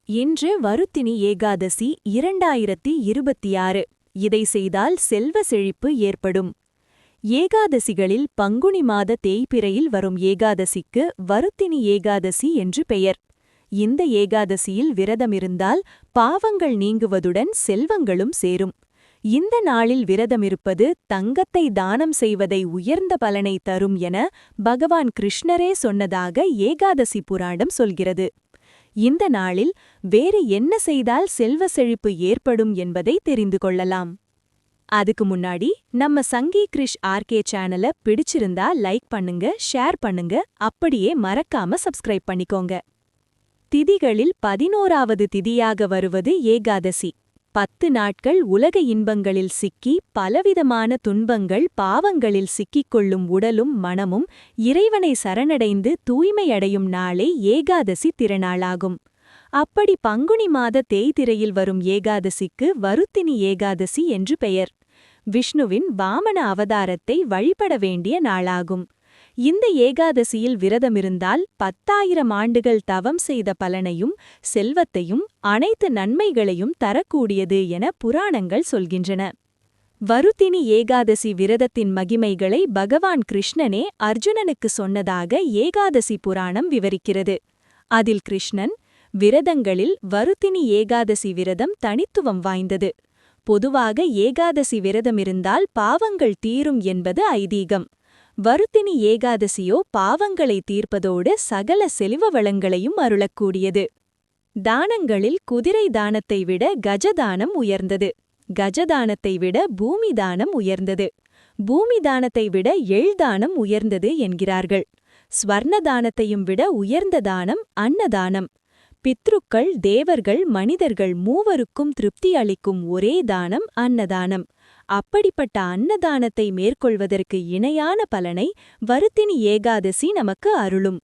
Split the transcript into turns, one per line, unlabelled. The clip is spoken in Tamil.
இன்று வருத்தினி ஏகாதசி 2026. இதை செய்தால் செல்வ செழிப்பு ஏற்படும். ஏகாதசிகளில் பங்குனி மாத தேய்பிறையில் வரும் ஏகாதசிக்கு வருத்தினி ஏகாதசி என்று பெயர். இந்த ஏகாதசியில் விரதமிருந்தால் பாவங்கள் நீங்குவதுடன் செல்வங்களும் சேரும். இந்த நாளில் விரதமிருப்பது தங்கத்தை தானம் செய்வதை உயர்ந்த பலனை தரும் என பகவான் கிருஷ்ணரே சொன்னதாக ஏகாதசி புராணம் சொல்கிறது. இந்த நாளில் வேறு என்ன செய்தால் செல்வ செழிப்பு ஏற்படும் என்பதை தெரிந்து கொள்ளலாம். அதுக்கு முன்னாடி நம்ம சங்கி கிரிஷ் ஆர்கே சேனலை பிடிச்சிருந்தா லைக் பண்ணுங்க, ஷேர் பண்ணுங்க, அப்படியே மறக்காம சப்ஸ்கிரைப் பண்ணிக்கோங்க. திதிகளில் 11வது திதியாக வருவது ஏகாதசி. 10 நாட்கள் உலக இன்பங்களில் சிக்கி பலவிதமான துன்பங்கள் பாவங்களில் சிக்கிக் கொள்ளும் உடலும் மனமும் இறைவனை சரணடைந்து தூய்மையடையும் நாளே ஏகாதசி திருநாளாகும். அப்படி பங்குனி மாத தேய்திரையில் வரும் ஏகாதசிக்கு வருத்தினி ஏகாதசி என்று பெயர். விஷ்ணுவின் வாமன அவதாரத்தை வழிபட வேண்டிய நாளாகும். இந்த ஏகாதசியில் விரதமிருந்தால் 10,000 ஆண்டுகள் தவம் செய்த பலனையும் செல்வத்தையும் அனைத்து நன்மைகளையும் தரக்கூடியது என புராணங்கள் சொல்கின்றன. வருத்தினி ஏகாதசி விரதத்தின் மகிமைகளை பகவான் கிருஷ்ணனே அர்ஜுனனுக்கு சொன்னதாக ஏகாதசி புராணம் விவரிக்கிறது. அதில் கிருஷ்ணன், விரதங்களில் வருத்தினி ஏகாதசி விரதம் தனித்துவம் வாய்ந்தது. பொதுவாக ஏகாதசி விரதமிருந்தால் பாவங்கள் தீரும் என்பது ஐதீகம். வருத்தினி ஏகாதசியோ பாவங்களை தீர்ப்பதோடு சகல செல்வ வளங்களையும் அருளக்கூடியது. தானங்களில் குதிரை தானத்தை விட கஜதானம் உயர்ந்தது. கஜதானத்தை விட பூமி தானம் உயர்ந்தது. பூமி தானத்தை விட தானம் உயர்ந்தது என்கிறார்கள். ஸ்வர்ண தானத்தையும் விட உயர்ந்த தானம் அன்னதானம். பித்ருக்கள், தேவர்கள், மனிதர்கள் மூவருக்கும் திருப்தி அளிக்கும் ஒரே தானம் அன்னதானம். அப்படிப்பட்ட அன்னதானத்தை மேற்கொள்வதற்கு இணையான பலனை வருத்தினி ஏகாதசி நமக்கு அருளும்.